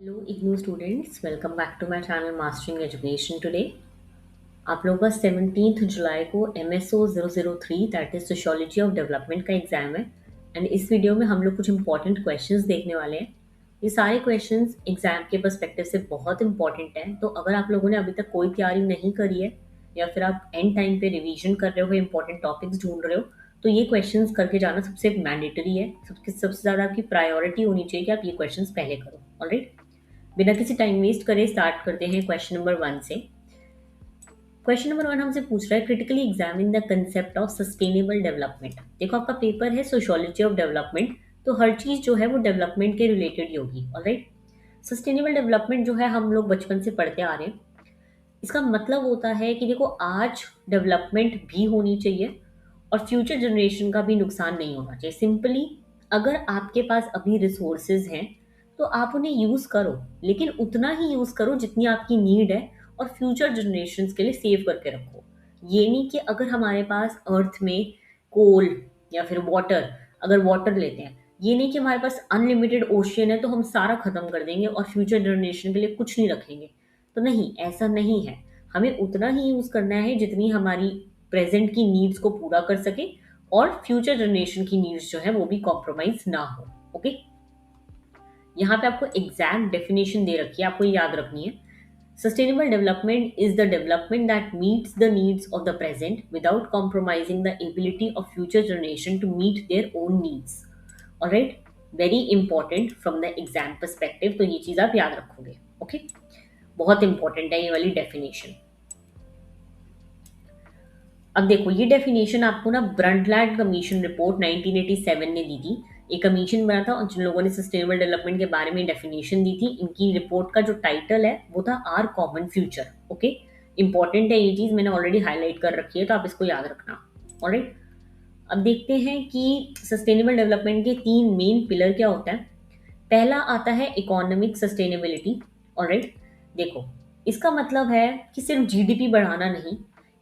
Hello IGNOU students, welcome back to my channel mastering education today. आप लोगों का 17 जुलाई को MSO 003 that is sociology of development का एग्जाम है। एंड इस वीडियो में हम लोग कुछ इंपॉर्टेंट क्वेश्चंस देखने वाले हैं। ये सारे क्वेश्चंस एग्जाम के पर्सपेक्टिव से बहुत इंपॉर्टेंट हैं, तो अगर आप लोगों ने अभी तक कोई तैयारी नहीं करी है या फिर आप एंड टाइम पे रिवीजन कर रहे हो, इंपॉर्टेंट टॉपिक्स ढूंढ रहे हो, तो ये क्वेश्चंस करके जाना सबसे मैंडेटरी है। सबसे ज़्यादा आपकी प्रायोरिटी होनी चाहिए कि आप ये क्वेश्चंस पहले करो। ऑलराइट, बिना किसी टाइम वेस्ट करे स्टार्ट करते हैं क्वेश्चन नंबर 1 से। क्वेश्चन नंबर 1 हमसे पूछ रहा है, critically examine the concept of sustainable development. देखो, आपका पेपर है सोशियोलॉजी ऑफ डेवलपमेंट, तो हर चीज जो है वो डेवलपमेंट के रिलेटेड ही होगी। ऑलराइट, सस्टेनेबल डेवलपमेंट जो है हम लोग बचपन से पढ़ते आ रहे हैं। इसका मतलब होता है कि देखो, आज डेवलपमेंट भी होनी चाहिए और फ्यूचर जनरेशन का भी नुकसान नहीं होना चाहिए। सिंपली, अगर आपके पास अभी रिसोर्सेज हैं तो आप उन्हें यूज़ करो, लेकिन उतना ही यूज़ करो जितनी आपकी नीड है, और फ्यूचर जनरेशन्स के लिए सेव करके रखो। ये नहीं कि अगर हमारे पास अर्थ में कोल या फिर वाटर, अगर वाटर लेते हैं, ये नहीं कि हमारे पास अनलिमिटेड ओशियन है तो हम सारा खत्म कर देंगे और फ्यूचर जनरेशन के लिए कुछ नहीं रखेंगे। तो नहीं, ऐसा नहीं है। हमें उतना ही यूज़ करना है जितनी हमारी प्रेजेंट की नीड्स को पूरा कर सके और फ्यूचर जनरेशन की नीड्स जो है वो भी कॉम्प्रोमाइज ना हो। ओके, यहाँ पे आपको एग्जैक्ट डेफिनेशन दे रखी है, आपको ये याद रखनी है। Sustainable development is the development that meets the needs of the present without compromising the ability of future generation to meet their own needs. Alright, very important from the exam perspective, तो ये चीज आप याद रखोगे। Okay, बहुत important है ये वाली डेफिनेशन। अब देखो, ये डेफिनेशन आपको ना ब्रंटलैंड कमीशन रिपोर्ट 1987 ने दी थी। एक कमीशन बना था और जिन लोगों ने सस्टेनेबल डेवलपमेंट के बारे में डेफिनेशन दी थी, इनकी रिपोर्ट का जो टाइटल है वो था our common future. Okay, important है ये चीज, मैंने ऑलरेडी हाईलाइट कर रखी है, तो आप इसको याद रखना। ऑलराइट, अब देखते हैं कि सस्टेनेबल डेवलपमेंट के 3 मेन पिलर क्या होता है। पहला आता है इकोनॉमिक सस्टेनेबिलिटी। ऑलराइट, देखो, इसका मतलब है कि सिर्फ जीडीपी बढ़ाना नहीं,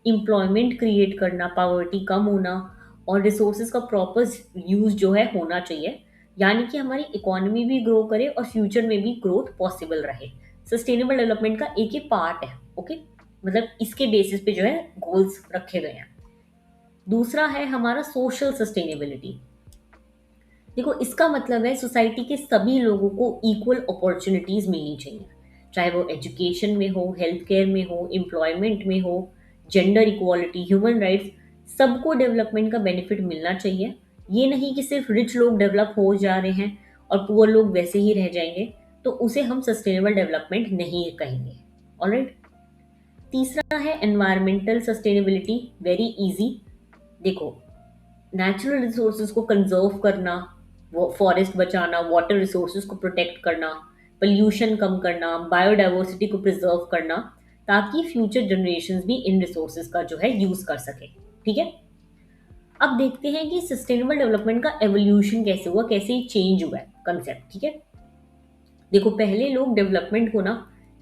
एम्प्लॉयमेंट क्रिएट करना, पावर्टी कम होना और रिसोर्सेज का प्रॉपर यूज जो है होना चाहिए। यानी कि हमारी इकोनॉमी भी ग्रो करे और फ्यूचर में भी ग्रोथ पॉसिबल रहे। सस्टेनेबल डेवलपमेंट का एक ही पार्ट है। ओके, मतलब इसके बेसिस पे जो है गोल्स रखे गए हैं। दूसरा है हमारा सोशल सस्टेनेबिलिटी। देखो, इसका मतलब है सोसाइटी के सभी लोगों को इक्वल अपॉर्चुनिटीज मिलनी चाहिए, चाहे वो एजुकेशन में हो, हेल्थ केयर में हो, एम्प्लॉयमेंट में हो, जेंडर इक्वालिटी, ह्यूमन राइट्स, सबको डेवलपमेंट का बेनिफिट मिलना चाहिए। ये नहीं कि सिर्फ रिच लोग डेवलप हो जा रहे हैं और पुअर लोग वैसे ही रह जाएंगे, तो उसे हम सस्टेनेबल डेवलपमेंट नहीं कहेंगे। ऑलराइट, तीसरा है एनवायरमेंटल सस्टेनेबिलिटी। वेरी इजी, देखो, नेचुरल रिसोर्सेज को कंजर्व करना, वो फॉरेस्ट बचाना, वाटर रिसोर्सेज को प्रोटेक्ट करना, पोल्यूशन कम करना, बायोडाइवर्सिटी को प्रिजर्व करना, ताकि फ्यूचर जनरेशंस भी इन रिसोर्सेज का जो है यूज कर सके। ठीक है, अब देखते हैं कि सस्टेनेबल डेवलपमेंट का एवोल्यूशन कैसे हुआ, कैसे चेंज हुआ है कंसेप्ट। ठीक है, देखो, पहले लोग डेवलपमेंट को ना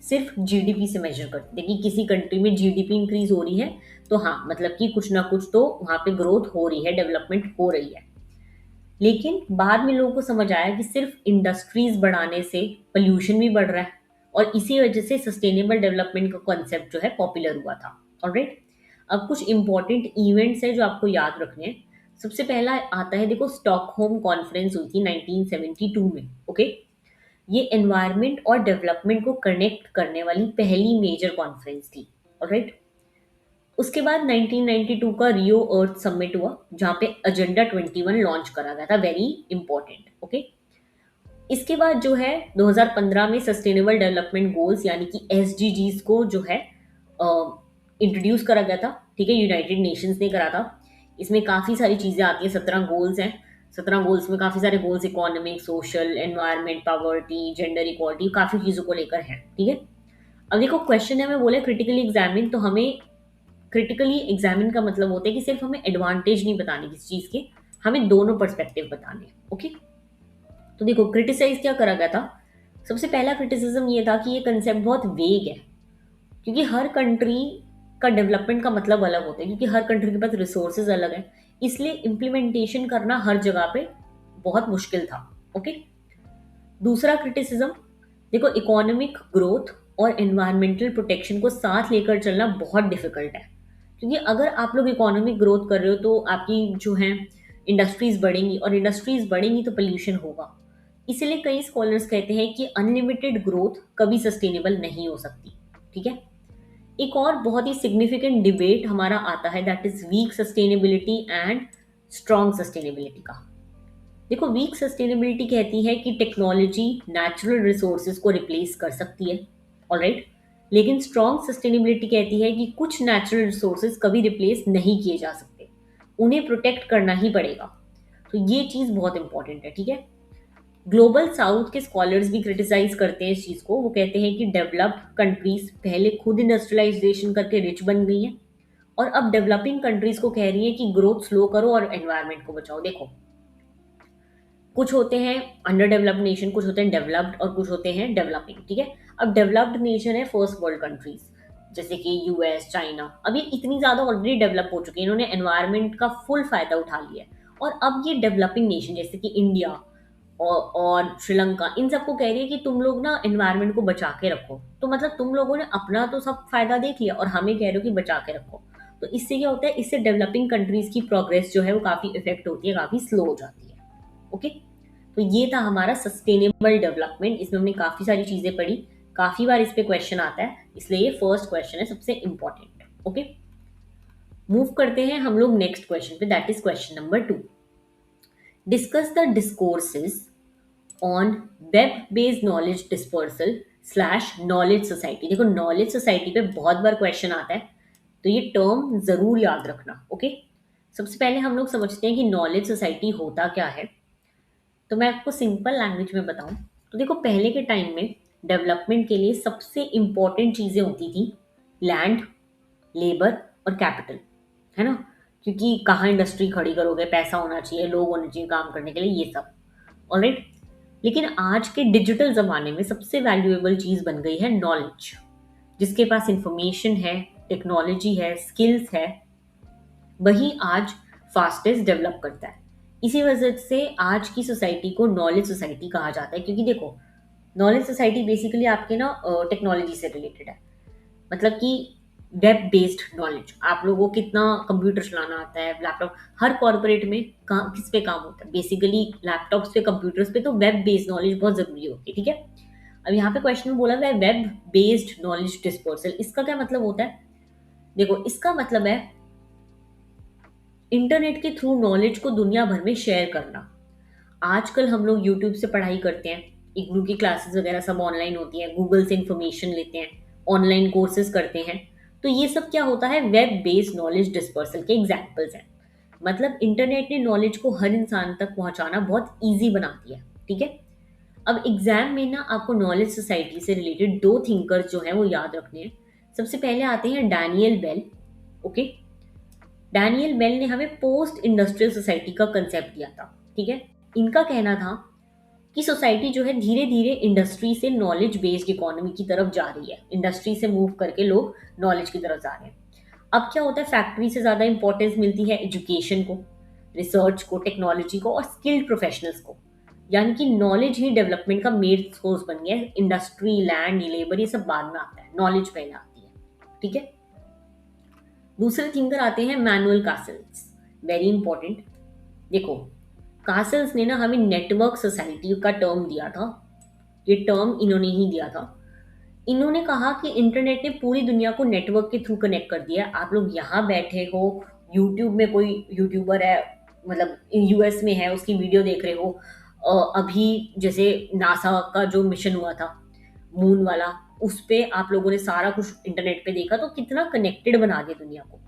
सिर्फ जीडीपी से मेजर करते थे कि किसी कंट्री में जीडीपी इंक्रीज हो रही है तो हाँ, मतलब कि कुछ ना कुछ तो वहां पे ग्रोथ हो रही है, डेवलपमेंट हो रही है। लेकिन बाद में लोगों को समझ आया कि सिर्फ इंडस्ट्रीज बढ़ाने से पोल्यूशन भी बढ़ रहा है, और इसी वजह से सस्टेनेबल डेवलपमेंट का कॉन्सेप्ट जो है पॉपुलर हुआ था। ऑलराइट, अब कुछ इंपॉर्टेंट इवेंट्स है जो आपको याद रखने हैं। सबसे पहला आता है, देखो, स्टॉकहोम कॉन्फ्रेंस हुई थी 1972 में। ओके, ये एनवायरनमेंट और डेवलपमेंट को कनेक्ट करने वाली पहली मेजर कॉन्फ्रेंस थी। ऑलराइट, उसके बाद 1992 का रियो अर्थ समिट हुआ, जहां पे एजेंडा 21 लॉन्च करा गया था। Very important. ओके, इसके बाद जो है 2015 में सस्टेनेबल डेवलपमेंट गोल्स यानी कि एसडीजीज को जो है इंट्रोड्यूस करा गया था। ठीक है, यूनाइटेड नेशंस ने करा था। इसमें काफ़ी सारी चीज़ें आती हैं, 17 गोल्स हैं। 17 गोल्स में काफ़ी सारे goals economic, social, environment, poverty, gender equality, काफ़ी चीज़ों को लेकर हैं। ठीक है, अब देखो, क्वेश्चन है, मैं बोले क्रिटिकली एग्जामिन, तो हमें क्रिटिकली एग्जामिन का मतलब होता है कि सिर्फ हमें एडवांटेज नहीं बताने किसी चीज़ के, हमें दोनों पर्सपेक्टिव बताने हैं। ओके, तो देखो, क्रिटिसाइज क्या करा गया था। सबसे पहला क्रिटिसिज्म ये था कि ये कंसेप्ट बहुत वेग है, क्योंकि हर कंट्री का डेवलपमेंट का मतलब अलग होता है, क्योंकि हर कंट्री के पास रिसोर्सेज अलग है, इसलिए इम्प्लीमेंटेशन करना हर जगह पे बहुत मुश्किल था। ओके, दूसरा क्रिटिसिज्म, देखो, इकोनॉमिक ग्रोथ और एनवायरमेंटल प्रोटेक्शन को साथ लेकर चलना बहुत डिफिकल्ट है, क्योंकि अगर आप लोग इकोनॉमिक ग्रोथ कर रहे हो तो आपकी जो है इंडस्ट्रीज बढ़ेंगी, और इंडस्ट्रीज बढ़ेंगी तो पोल्यूशन होगा। इसीलिए कई स्कॉलर्स कहते हैं कि अनलिमिटेड ग्रोथ कभी सस्टेनेबल नहीं हो सकती। ठीक है। एक और बहुत ही सिग्निफिकेंट डिबेट हमारा आता है, that is weak sustainability and strong sustainability का। देखो, वीक सस्टेनेबिलिटी कहती है कि टेक्नोलॉजी नेचुरल रिसोर्सेज को रिप्लेस कर सकती है, ऑलराइट। लेकिन स्ट्रॉन्ग सस्टेनेबिलिटी कहती है कि कुछ नेचुरल रिसोर्सेज कभी रिप्लेस नहीं किए जा सकते, उन्हें प्रोटेक्ट करना ही पड़ेगा। तो ये चीज़ बहुत इंपॉर्टेंट है। ठीक है। ग्लोबल साउथ के स्कॉलर्स भी क्रिटिसाइज करते हैं इस चीज़ को। वो कहते हैं कि डेवलप्ड कंट्रीज पहले खुद इंडस्ट्रियलाइजेशन करके रिच बन गई हैं, और अब डेवलपिंग कंट्रीज को कह रही है कि ग्रोथ स्लो करो और एनवायरनमेंट को बचाओ। देखो, कुछ होते हैं अंडर डेवलप्ड नेशन, कुछ होते हैं डेवलप्ड, और कुछ होते हैं डेवलपिंग। ठीक है। अब डेवलप्ड नेशन है फर्स्ट वर्ल्ड कंट्रीज, जैसे कि यूएस, चाइना। अब ये इतनी ज्यादा ऑलरेडी डेवलप हो चुकी है, इन्होंने एनवायरनमेंट का फुल फायदा उठा लिया है। और अब ये डेवलपिंग नेशन जैसे कि इंडिया और श्रीलंका, इन सबको कह रही है कि तुम लोग ना एनवायरनमेंट को बचा के रखो। तो मतलब तुम लोगों ने अपना तो सब फायदा देख लिया और हमें कह रहे हो कि बचा के रखो। तो इससे क्या होता है, इससे डेवलपिंग कंट्रीज की प्रोग्रेस जो है वो काफी इफेक्ट होती है, काफी स्लो हो जाती है। ओके। तो ये था हमारा सस्टेनेबल डेवलपमेंट। इसमें हमने काफी सारी चीजें पढ़ी, काफी बार इस पे क्वेश्चन आता है, इसलिए ये फर्स्ट क्वेश्चन है, सबसे इंपॉर्टेंट। ओके। मूव करते हैं हम लोग नेक्स्ट क्वेश्चन पे, that is question number 2। Discuss the discourses on web based knowledge dispersal slash knowledge society. देखो, नॉलेज सोसाइटी पे बहुत बार क्वेश्चन आता है, तो ये टर्म जरूर याद रखना। ओके। सबसे पहले हम लोग समझते हैं कि नॉलेज सोसाइटी होता क्या है। तो मैं आपको सिंपल लैंग्वेज में बताऊं तो देखो, पहले के टाइम में डेवलपमेंट के लिए सबसे इंपॉर्टेंट चीज़ें होती थी लैंड, लेबर और कैपिटल, है ना। क्योंकि कहाँ इंडस्ट्री खड़ी करोगे, पैसा होना चाहिए, लोग होने चाहिए काम करने के लिए, ये सब। ऑलराइट। लेकिन आज के डिजिटल ज़माने में सबसे वैल्यूएबल चीज़ बन गई है नॉलेज। जिसके पास इंफॉर्मेशन है, टेक्नोलॉजी है, स्किल्स है, वही आज फास्टेस्ट डेवलप करता है। इसी वजह से आज की सोसाइटी को नॉलेज सोसाइटी कहा जाता है, क्योंकि देखो, नॉलेज सोसाइटी बेसिकली आपके ना टेक्नोलॉजी से रिलेटेड है। मतलब कि वेब बेस्ड नॉलेज, आप लोगों को कितना कंप्यूटर चलाना आता है, लैपटॉप, हर कॉर्पोरेट में किस पे काम होता है, बेसिकली लैपटॉप्स पे, कंप्यूटर्स पे। तो वेब बेस्ड नॉलेज बहुत ज़रूरी होती है। ठीक है। अब यहाँ पे क्वेश्चन में बोला हुआ है वेब बेस्ड नॉलेज डिस्पर्सल। इसका क्या मतलब होता है? देखो, इसका मतलब है इंटरनेट के थ्रू नॉलेज को दुनिया भर में शेयर करना। आजकल हम लोग यूट्यूब से पढ़ाई करते हैं, इग्नू की क्लासेस वगैरह सब ऑनलाइन होती हैं, गूगल से इंफॉर्मेशन लेते हैं, ऑनलाइन कोर्सेज करते हैं। तो ये सब क्या होता है, वेब बेस्ड नॉलेज डिस्पर्सल के एग्जाम्पल्स हैं। मतलब इंटरनेट ने नॉलेज को हर इंसान तक पहुंचाना बहुत ईजी बना दिया। ठीक है। अब एग्जाम में ना आपको नॉलेज सोसाइटी से रिलेटेड दो थिंकर्स जो हैं वो याद रखने हैं। सबसे पहले आते हैं Daniel Bell. Okay. Daniel Bell ने हमें पोस्ट इंडस्ट्रियल सोसाइटी का कंसेप्ट दिया था। ठीक है। इनका कहना था कि सोसाइटी जो है धीरे धीरे इंडस्ट्री से नॉलेज बेस्ड इकोनॉमी की तरफ जा रही है। इंडस्ट्री से मूव करके लोग नॉलेज की तरफ जा रहे हैं। अब क्या होता है, फैक्ट्री से ज़्यादा इंपॉर्टेंस मिलती है एजुकेशन को, रिसर्च को, टेक्नोलॉजी को और स्किल्ड प्रोफेशनल्स को। यानी कि नॉलेज ही डेवलपमेंट का मेन सोर्स बन गया है। इंडस्ट्री, लैंड, लेबर, ये सब बाद में आता है, नॉलेज पहले आती है। ठीक है। दूसरे थिंकर आते हैं मैनुअल कासल्स, वेरी इंपॉर्टेंट। देखो, कासल्स ने ना हमें नेटवर्क सोसाइटी का टर्म दिया था। ये टर्म इन्होंने ही दिया था। इन्होंने कहा कि इंटरनेट ने पूरी दुनिया को नेटवर्क के थ्रू कनेक्ट कर दिया। आप लोग यहाँ बैठे हो, यूट्यूब में कोई यूट्यूबर है, मतलब यूएस में है, उसकी वीडियो देख रहे हो। अभी जैसे नासा का जो मिशन हुआ था मून वाला, उस पे आप लोगों ने सारा कुछ इंटरनेट पे देखा, तो कितना कनेक्टेड बना दिया दुनिया को।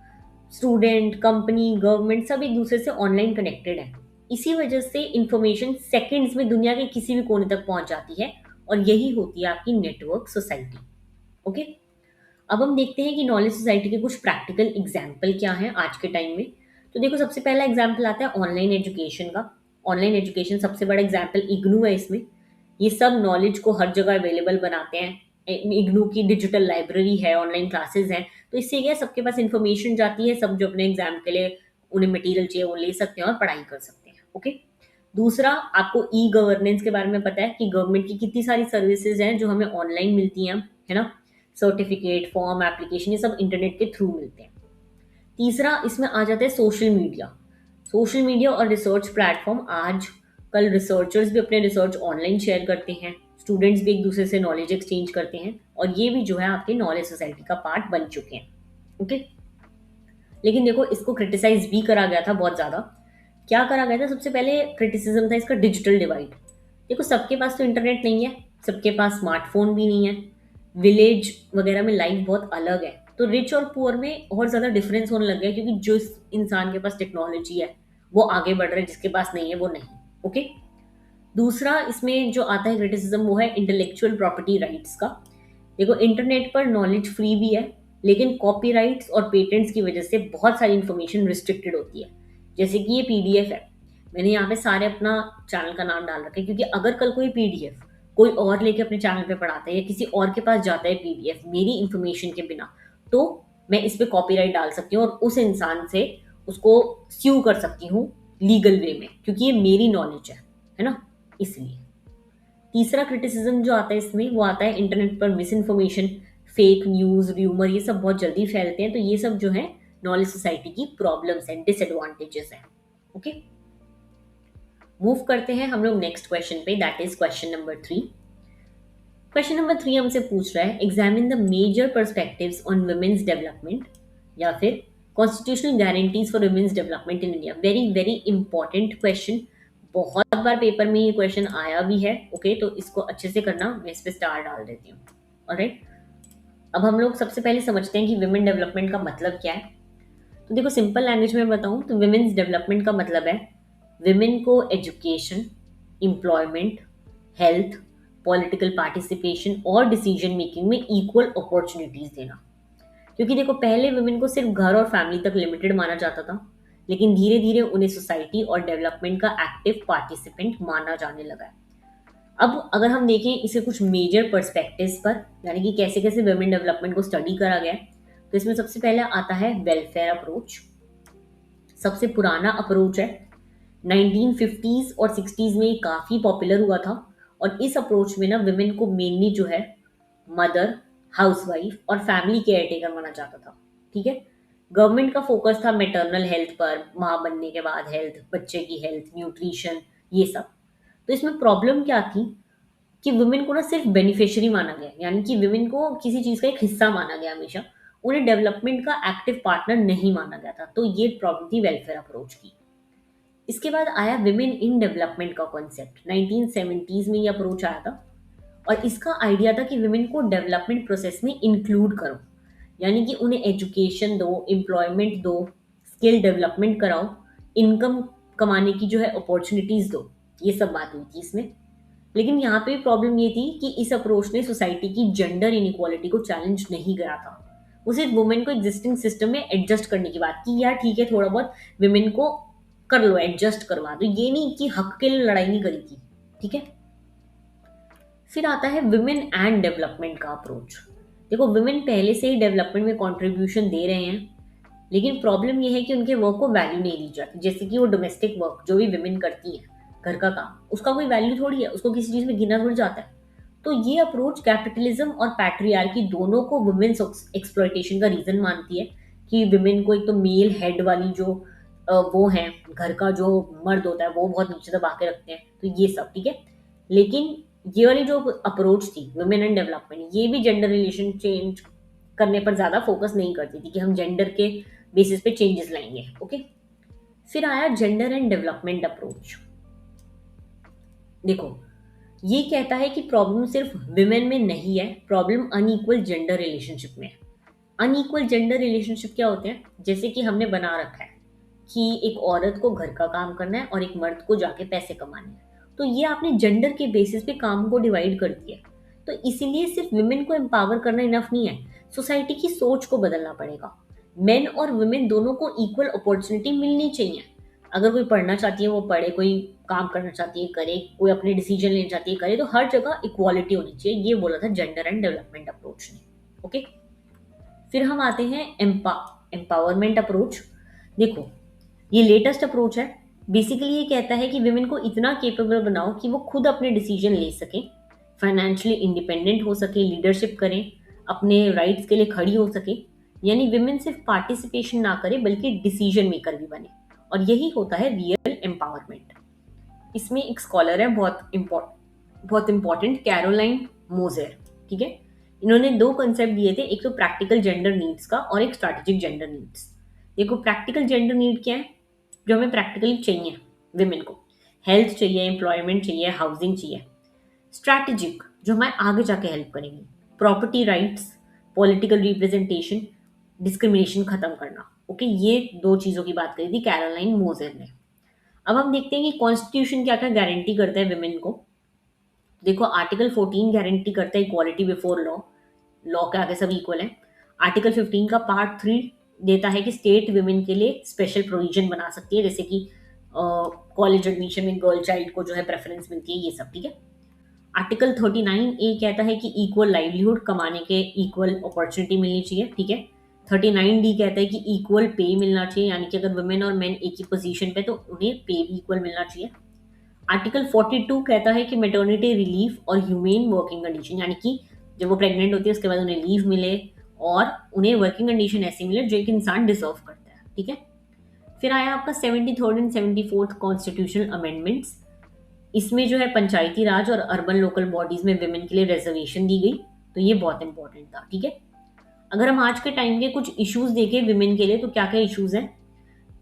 स्टूडेंट, कंपनी, गवर्नमेंट सब एक दूसरे से ऑनलाइन कनेक्टेड है। इसी वजह से इंफॉर्मेशन सेकंड्स में दुनिया के किसी भी कोने तक पहुंच जाती है, और यही होती है आपकी नेटवर्क सोसाइटी। ओके। अब हम देखते हैं कि नॉलेज सोसाइटी के कुछ प्रैक्टिकल एग्जाम्पल क्या हैं आज के टाइम में। तो देखो, सबसे पहला एग्जाम्पल आता है ऑनलाइन एजुकेशन का। ऑनलाइन एजुकेशन सबसे बड़ा एग्जाम्पल इग्नू है इसमें। ये सब नॉलेज को हर जगह अवेलेबल बनाते हैं। इग्नू की डिजिटल लाइब्रेरी है, ऑनलाइन क्लासेस हैं। तो इससे क्या है, सबके पास इंफॉर्मेशन जाती है, सब जो अपने एग्जाम के लिए उन्हें मटेरियल चाहिए वो ले सकते हैं और पढ़ाई कर सकते हैं। ओके। दूसरा, आपको ई गवर्नेंस के बारे में पता है कि गवर्नमेंट की कितनी सारी सर्विसेज हैं जो हमें ऑनलाइन मिलती हैं, है ना? सर्टिफिकेट, फॉर्म, एप्लीकेशन, ये सब इंटरनेट के थ्रू मिलते हैं। तीसरा, इसमें आ जाता है सोशल मीडिया। सोशल मीडिया और रिसर्च प्लेटफॉर्म, आज कल रिसर्चर्स भी अपने रिसर्च ऑनलाइन शेयर करते हैं, स्टूडेंट्स भी एक दूसरे से नॉलेज एक्सचेंज करते हैं, और ये भी जो है आपके नॉलेज सोसाइटी का पार्ट बन चुके हैं। ओके, लेकिन देखो, इसको क्रिटिसाइज भी करा गया था बहुत ज़्यादा। क्या करा गया था? सबसे पहले क्रिटिसिज्म था इसका डिजिटल डिवाइड। देखो, सबके पास तो इंटरनेट नहीं है, सबके पास स्मार्टफोन भी नहीं है, विलेज वगैरह में लाइफ बहुत अलग है, तो रिच और पुअर में और ज़्यादा डिफरेंस होने लग गया, क्योंकि जिस इंसान के पास टेक्नोलॉजी है वो आगे बढ़ रहा है, जिसके पास नहीं है वो नहीं। ओके, दूसरा इसमें जो आता है क्रिटिसिज्म, वो है इंटेलेक्चुअल प्रॉपर्टी राइट्स का। देखो, इंटरनेट पर नॉलेज फ्री भी है, लेकिन कॉपीराइट्स और पेटेंट्स की वजह से बहुत सारी इन्फॉर्मेशन रिस्ट्रिक्टेड होती है। जैसे कि ये पीडीएफ है, मैंने यहाँ पे सारे अपना चैनल का नाम डाल रखा है, क्योंकि अगर कल कोई पीडीएफ कोई और लेके अपने चैनल पे पढ़ाता है या किसी और के पास जाता है पीडीएफ मेरी इन्फॉर्मेशन के बिना, तो मैं इस पे कॉपीराइट डाल सकती हूँ और उस इंसान से उसको स्यू कर सकती हूँ लीगल वे में, क्योंकि ये मेरी नॉलेज है ना? इसलिए तीसरा क्रिटिसिज्म जो आता है इसमें, वो आता है इंटरनेट पर miss information, fake news, rumour, ये सब बहुत जल्दी फैलते हैं, तो ये सब जो है नॉलेज सोसाइटी की प्रॉब्लम्स हैं, डिसएडवांटेजेस हैं। ओके, मूव करते हैं हम लोग नेक्स्ट क्वेश्चन पे, that is question number 3। Question number 3 हमसे पूछ रहा है, examine the major perspectives on women's development, या फिर constitutional guarantees for women's development in India. Very very important question, बहुत बार पेपर में ये क्वेश्चन आया भी है। ओके, तो इसको अच्छे से करना, मैं इस पे स्टार डाल देती हूँ। ऑलराइट, अब हम लोग सबसे पहले समझते हैं कि वुमेन डेवलपमेंट का मतलब क्या है। तो देखो, सिंपल लैंग्वेज में बताऊं तो वुमेन्स डेवलपमेंट का मतलब है विमेन को education, employment, health, political participation और डिसीजन मेकिंग में इक्वल अपॉर्चुनिटीज देना। क्योंकि देखो, पहले वुमेन को सिर्फ घर और फैमिली तक लिमिटेड माना जाता था, लेकिन धीरे धीरे उन्हें सोसाइटी और डेवलपमेंट का एक्टिव पार्टिसिपेंट माना जाने लगा है। अब अगर हम देखें इसे कुछ मेजर पर्सपेक्टिव्स पर, यानी कि कैसे कैसे वुमेन डेवलपमेंट को स्टडी करा गया है, तो इसमें सबसे पहले आता है वेलफेयर अप्रोच। सबसे पुराना अप्रोच है, 1950s और 60s में ये काफ़ी पॉपुलर हुआ था, और इस अप्रोच में ना वुमेन को मेनली जो है मदर, हाउसवाइफ और फैमिली केयर टेकर माना जाता था। ठीक है, गवर्नमेंट का फोकस था मैटरनल हेल्थ पर, माँ बनने के बाद हेल्थ, बच्चे की हेल्थ, न्यूट्रिशन, ये सब। तो इसमें प्रॉब्लम क्या थी कि वुमेन को ना सिर्फ बेनिफिशियरी माना गया, यानी कि वुमेन को किसी चीज़ का एक हिस्सा माना गया हमेशा, उन्हें डेवलपमेंट का एक्टिव पार्टनर नहीं माना गया था। तो ये प्रॉब्लम थी वेलफेयर अप्रोच की। इसके बाद आया विमेन इन डेवलपमेंट का कॉन्सेप्ट, 1970s में ये अप्रोच आया था, और इसका आइडिया था कि विमेन को डेवलपमेंट प्रोसेस में इंक्लूड करो, यानी कि उन्हें एजुकेशन दो, एम्प्लॉयमेंट दो, स्किल डेवलपमेंट कराओ, इनकम कमाने की जो है अपॉर्चुनिटीज दो। ये सब बात हुई थी इसमें। लेकिन यहाँ पे प्रॉब्लम ये थी कि इस अप्रोच ने सोसाइटी की जेंडर इनइक्वालिटी को चैलेंज नहीं करा था, वो सिर्फ वुमेन को एग्जिस्टिंग सिस्टम में एडजस्ट करने की बात की, यार ठीक है थोड़ा बहुत विमेन को कर लो, एडजस्ट करवा दो, ये नहीं कि हक के लिए लड़ाई नहीं करी थी। ठीक है, फिर आता है विमेन एंड डेवलपमेंट का अप्रोच। देखो, विमेन पहले से ही डेवलपमेंट में कंट्रीब्यूशन दे रहे हैं, लेकिन प्रॉब्लम ये है कि उनके वर्क को वैल्यू नहीं दी जाती। जैसे कि वो डोमेस्टिक वर्क जो भी विमेन करती है, घर का काम, उसका कोई वैल्यू थोड़ी है, उसको किसी चीज़ में गिना थोड़ी जाता है। तो ये अप्रोच कैपिटलिज्म और पैट्रियार्की दोनों को वुमेन्स एक्सप्लॉयटेशन का रीज़न मानती है, कि विमेन को एक तो मेल हेड वाली जो वो हैं, घर का जो मर्द होता है वो बहुत नीचे दबा के रखते हैं, तो ये सब ठीक है। लेकिन ये वाली जो अप्रोच थी वुमेन एंड डेवलपमेंट, ये भी जेंडर रिलेशन चेंज करने पर ज़्यादा फोकस नहीं करती थी कि हम जेंडर के बेसिस पे चेंजेस लाएंगे। ओके, फिर आया जेंडर एंड डेवलपमेंट अप्रोच। देखो, ये कहता है कि प्रॉब्लम सिर्फ विमेन में नहीं है, प्रॉब्लम अनइक्वल जेंडर रिलेशनशिप में है। अनइक्वल जेंडर रिलेशनशिप क्या होते हैं? जैसे कि हमने बना रखा है कि एक औरत को घर का काम करना है और एक मर्द को जाके पैसे कमाने हैं, तो ये आपने जेंडर के बेसिस पे काम को डिवाइड कर दिया है। तो इसीलिए सिर्फ विमेन को एम्पावर करना इनफ नहीं है, सोसाइटी की सोच को बदलना पड़ेगा। मेन और वुमेन दोनों को इक्वल अपॉर्चुनिटी मिलनी चाहिए। अगर कोई पढ़ना चाहती है वो पढ़े, कोई काम करना चाहती है करे, कोई अपने डिसीजन लेना चाहती है करे, तो हर जगह इक्वालिटी होनी चाहिए। ये बोला था जेंडर एंड डेवलपमेंट अप्रोच ने। ओके, फिर हम आते हैं एम्पावरमेंट अप्रोच। देखो, ये लेटेस्ट अप्रोच है, बेसिकली ये कहता है कि विमेन को इतना केपेबल बनाओ कि वो खुद अपने डिसीजन ले सकें, फाइनेंशियली इंडिपेंडेंट हो सके, लीडरशिप करें, अपने राइट्स के लिए खड़ी हो सके। यानी विमेन सिर्फ पार्टिसिपेशन ना करे बल्कि डिसीजन मेकर भी बने, और यही होता है रियल एम्पावरमेंट। इसमें एक स्कॉलर है बहुत इंपॉर्टेंट, कैरोलाइन मोजेर। ठीक है, इन्होंने दो कंसेप्ट दिए थे, एक तो प्रैक्टिकल जेंडर नीड्स का और एक स्ट्रैटेजिक जेंडर नीड्स। देखो प्रैक्टिकल जेंडर नीड क्या है, जो हमें प्रैक्टिकली चाहिए विमेन को, हेल्थ चाहिए, एम्प्लॉयमेंट चाहिए, हाउसिंग चाहिए। स्ट्रैटेजिक जो हमें आगे जाके हेल्प करेंगी, property rights, political representation, discrimination खत्म करना। ओके, ये दो चीजों की बात करी थी कैरोलाइन मोजेर ने। अब हम देखते हैं कि कॉन्स्टिट्यूशन क्या क्या गारंटी करता है विमेन को। देखो आर्टिकल 14 गारंटी करता है इक्वालिटी बिफोर लॉ, लॉ के आगे सब इक्वल है। आर्टिकल 15 का पार्ट 3 देता है कि स्टेट विमेन के लिए स्पेशल प्रोविजन बना सकती है, जैसे कि कॉलेज एडमिशन में गर्ल चाइल्ड को जो है प्रेफरेंस मिलती है, ये सब। ठीक है, आर्टिकल 39 ए कहता है कि इक्वल लाइवलीहुड, कमाने के इक्वल अपॉर्चुनिटी मिलनी चाहिए। ठीक है, 39 डी कहता है कि इक्वल पे मिलना चाहिए, यानी कि अगर वुमेन और मेन एक ही पोजीशन पे तो उन्हें पे भी इक्वल मिलना चाहिए। आर्टिकल 42 कहता है कि मेटर्निटी रिलीफ और ह्यूमेन वर्किंग कंडीशन, यानी कि जब वो प्रेग्नेंट होती है उसके बाद उन्हें लीव मिले और उन्हें वर्किंग कंडीशन ऐसी मिले जो एक इंसान डिजर्व करता है। ठीक है, फिर आया आपका 73rd and 74th constitutional amendments. इसमें जो है पंचायती राज और अर्बन लोकल बॉडीज में विमेन के लिए रिजर्वेशन दी गई, तो ये बहुत इंपॉर्टेंट था। ठीक है, अगर हम आज के टाइम के कुछ इश्यूज देखें विमेन के लिए तो क्या क्या इश्यूज हैं,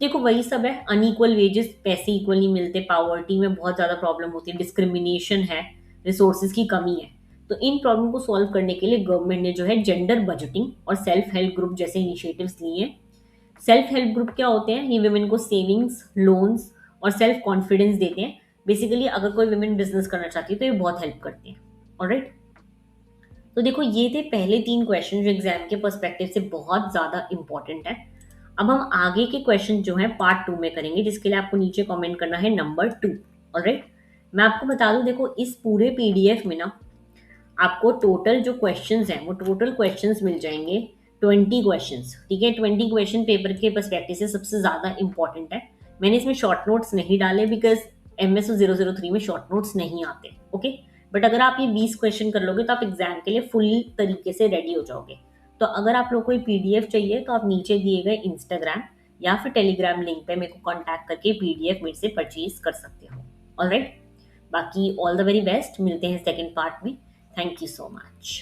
देखो वही सब है, अनइक्वल वेजेस, पैसे इक्वल नहीं मिलते, पावर्टी में बहुत ज़्यादा प्रॉब्लम होती है, डिस्क्रिमिनेशन है, रिसोर्सेज की कमी है। तो इन प्रॉब्लम को सॉल्व करने के लिए गवर्नमेंट ने जो है जेंडर बजटिंग और सेल्फ हेल्प ग्रुप जैसे इनिशिएटिव्स लिए हैं। सेल्फ हेल्प ग्रुप क्या होते हैं, ये विमेन को सेविंग्स, लोन्स और सेल्फ कॉन्फिडेंस देते हैं। बेसिकली अगर कोई विमेन बिजनेस करना चाहती है तो ये बहुत हेल्प करते हैं। ऑलराइट, तो देखो ये थे पहले 3 क्वेश्चन जो एग्जाम के पर्सपेक्टिव से बहुत ज़्यादा इंपॉर्टेंट है। अब हम आगे के क्वेश्चन जो है पार्ट 2 में करेंगे, जिसके लिए आपको नीचे कमेंट करना है नंबर 2। ऑलराइट, मैं आपको बता दूं, देखो इस पूरे पीडीएफ में ना आपको टोटल जो क्वेश्चंस हैं वो टोटल क्वेश्चंस मिल जाएंगे 20 क्वेश्चंस। ठीक है, 20 क्वेश्चन पेपर के पर्सपेक्टिव से सबसे ज़्यादा इंपॉर्टेंट है। मैंने इसमें शॉर्ट नोट्स नहीं डाले बिकॉज MS 003 में शॉर्ट नोट्स नहीं आते। ओके, बट अगर आप ये 20 क्वेश्चन कर लोगे तो आप एग्जाम के लिए फुल तरीके से रेडी हो जाओगे। तो अगर आप लोग को पीडीएफ चाहिए तो आप नीचे दिए गए इंस्टाग्राम या फिर टेलीग्राम लिंक पे मेरे को कांटेक्ट करके पीडीएफ मेरे से परचेज कर सकते हो। ऑलराइट, बाकी ऑल द वेरी बेस्ट, मिलते हैं सेकंड पार्ट में। Thank you so much.